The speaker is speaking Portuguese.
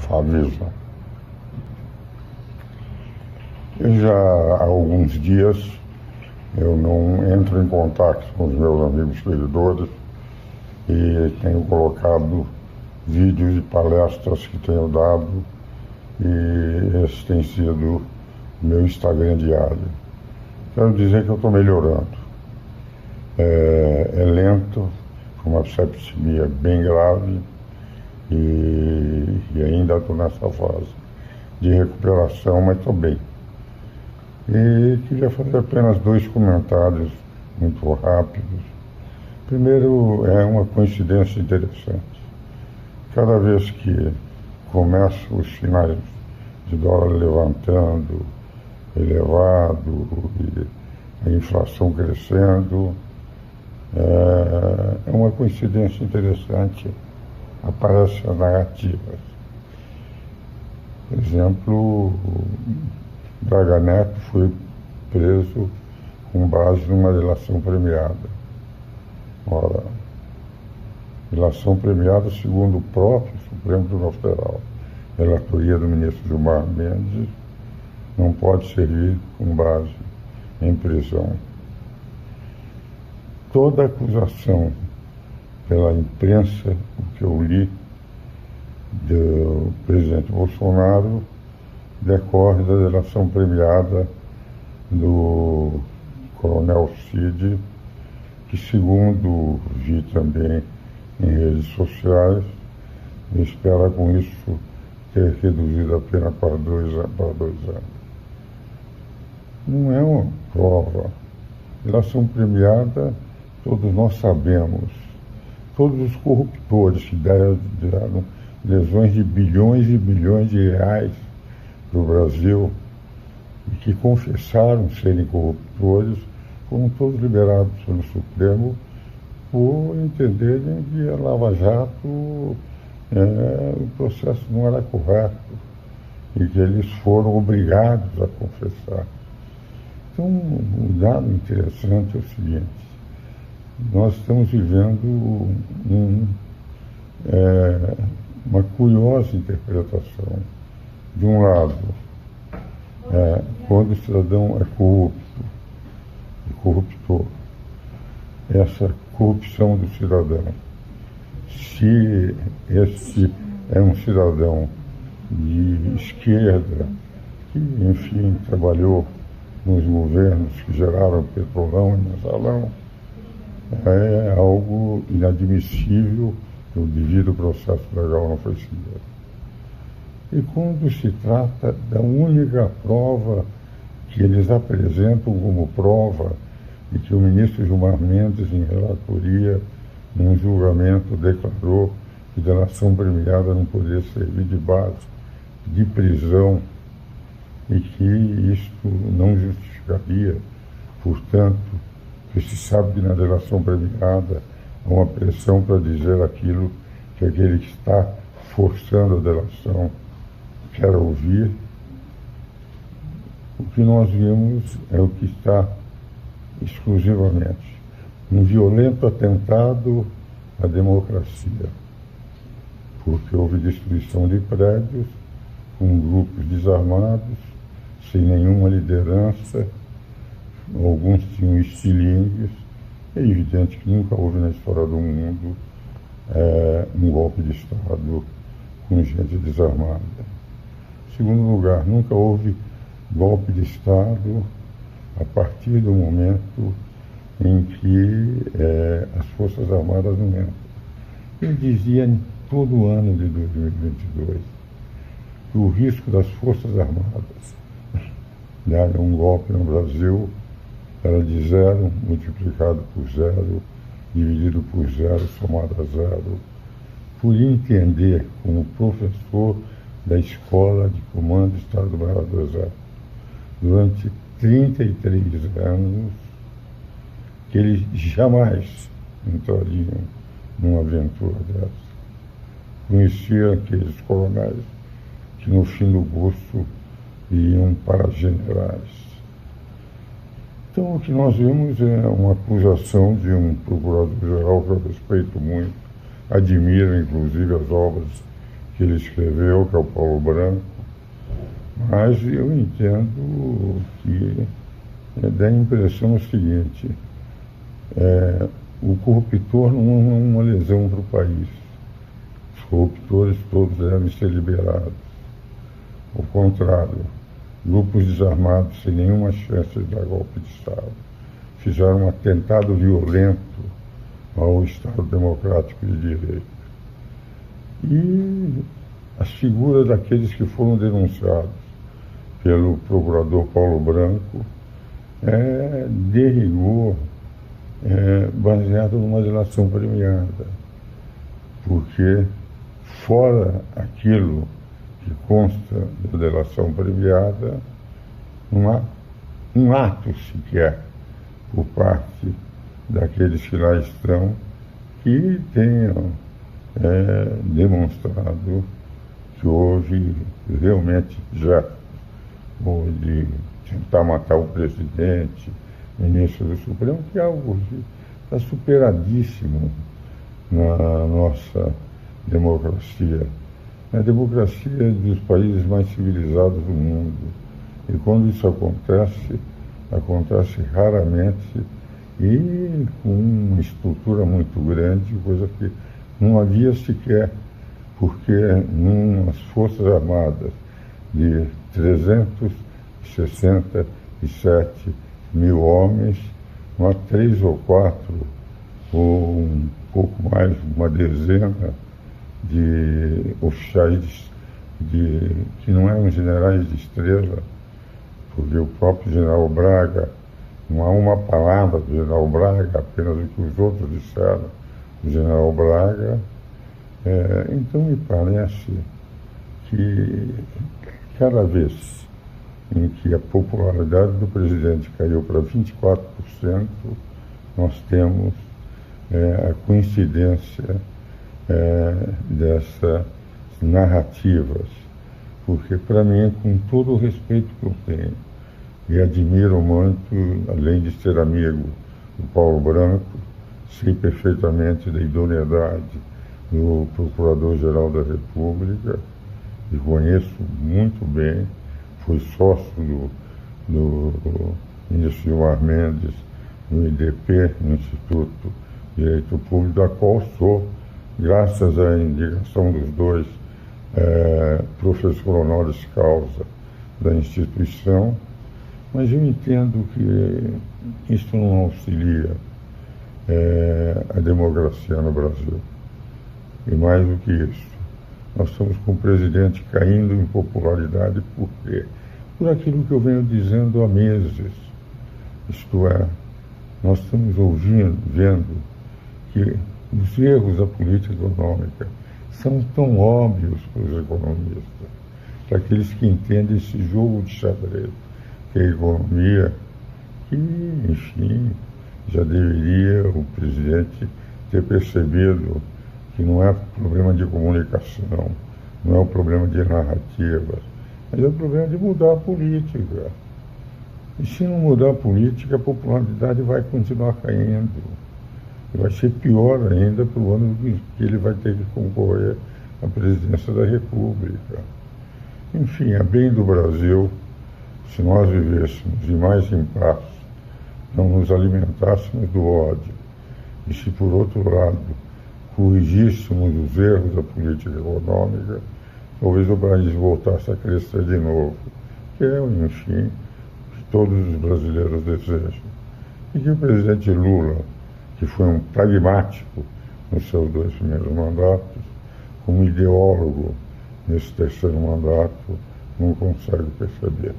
Favisa. Eu já há alguns dias eu não entro em contato com os meus amigos seguidores e tenho colocado vídeos de palestras que tenho dado e esse tem sido meu Instagram diário. Quero dizer que eu estou melhorando. É lento, com uma septicemia bem grave e ainda estou nessa fase de recuperação, mas estou bem. E queria fazer apenas 2 comentários muito rápidos. Primeiro, é uma coincidência interessante. Cada vez que começam os sinais de dólar levantando, elevado, e a inflação crescendo, é uma coincidência interessante, aparecem as narrativas. Por exemplo, Braga Neto foi preso com base numa delação premiada. Ora, delação premiada, segundo o próprio Supremo Tribunal Federal, relatoria do ministro Gilmar Mendes, não pode servir com base em prisão. Toda acusação pela imprensa, o que eu li, do presidente Bolsonaro, decorre da delação premiada do coronel Cid, que, segundo vi também em redes sociais, espera com isso ter reduzido a pena para 2 anos. Não é uma prova. Delação premiada, todos nós sabemos. Todos os corruptores que deram lesões de bilhões e bilhões de reais para o Brasil e que confessaram serem corruptores, foram todos liberados pelo Supremo por entenderem que a Lava Jato, o processo não era correto e que eles foram obrigados a confessar. Então, um dado interessante é o seguinte: nós estamos vivendo uma curiosa interpretação. De um lado, quando o cidadão é corruptor, essa corrupção do cidadão, se esse é um cidadão de esquerda, que, enfim, trabalhou nos governos que geraram petrolão e mensalão, é algo inadmissível, o devido processo legal não foi seguido. E quando se trata da única prova que eles apresentam como prova, e que o ministro Gilmar Mendes, em relatoria, num julgamento, declarou que delação premiada não poderia servir de base de prisão e que isto não justificaria, portanto, que se sabe que na delação premiada há uma pressão para dizer aquilo que aquele que está forçando a delação quer ouvir. O que nós vimos é o que está exclusivamente um violento atentado à democracia, porque houve destruição de prédios com grupos desarmados, sem nenhuma liderança, alguns tinham estilingues. É evidente que nunca houve na história do mundo um golpe de Estado com gente desarmada. Em segundo lugar, nunca houve golpe de Estado a partir do momento em que as Forças Armadas não entram. Eu dizia em todo o ano de 2022 que o risco das Forças Armadas darem um golpe no Brasil era de 0 multiplicado por 0, dividido por 0, somado a 0. Por entender, como professor da Escola de Comando do Estado-Maior do Exército, durante 33 anos, que eles jamais entrariam numa aventura dessa. Conhecia aqueles coronéis que no fim do curso iam para generais. Então, o que nós vimos é uma acusação de um procurador-geral que eu respeito muito, admiro inclusive as obras que ele escreveu, que é o Paulo Branco, mas eu entendo que dá a impressão o seguinte: o corruptor não é uma lesão para o país. Os corruptores todos devem ser liberados. Ao contrário, grupos desarmados sem nenhuma chance de dar golpe de Estado fizeram um atentado violento ao Estado Democrático de Direito. E as figuras daqueles que foram denunciados pelo procurador Paulo Branco de rigor, baseado numa delação premiada, porque fora aquilo que consta da delação premiada, não há um ato sequer por parte daqueles que lá estão que tenham demonstrado que houve realmente já ou de tentar matar o presidente, ministro do Supremo, que é algo que está superadíssimo na nossa democracia. É a democracia dos países mais civilizados do mundo. E quando isso acontece, acontece raramente e com uma estrutura muito grande, coisa que não havia sequer, porque nas Forças Armadas de 367 mil homens, não há 3 ou 4, ou um pouco mais, uma dezena de oficiais que não eram generais de estrela, porque o próprio general Braga, não há uma palavra do general Braga, apenas o que os outros disseram do general Braga. Então me parece que cada vez em que a popularidade do presidente caiu para 24%, nós temos a coincidência dessas narrativas. Porque, para mim, com todo o respeito que eu tenho, e admiro muito, além de ser amigo do Paulo Branco, sei perfeitamente da idoneidade do Procurador-Geral da República, e conheço muito bem, fui sócio do ministro Gilmar Mendes no IDP, no Instituto de Direito Público, da qual sou, graças à indicação dos dois, professor honoris causa da instituição, mas eu entendo que isso não auxilia a democracia no Brasil. E mais do que isso, nós estamos com o presidente caindo em popularidade. Por quê? Por aquilo que eu venho dizendo há meses. Isto é, nós estamos vendo que os erros da política econômica são tão óbvios para os economistas, para aqueles que entendem esse jogo de xadrez, que é a economia, que, enfim, já deveria o presidente ter percebido que não é problema de comunicação, não é um problema de narrativas, mas é um problema de mudar a política. E se não mudar a política, a popularidade vai continuar caindo. E vai ser pior ainda para o ano que ele vai ter que concorrer à presidência da República. Enfim, a bem do Brasil, se nós vivêssemos mais em paz, não nos alimentássemos do ódio, e se, por outro lado, corrigíssemos os erros da política econômica, talvez o país voltasse a crescer de novo, que é, enfim, o que todos os brasileiros desejam. E que o presidente Lula, que foi um pragmático nos seus 2 primeiros mandatos, como ideólogo nesse terceiro mandato, não consegue perceber.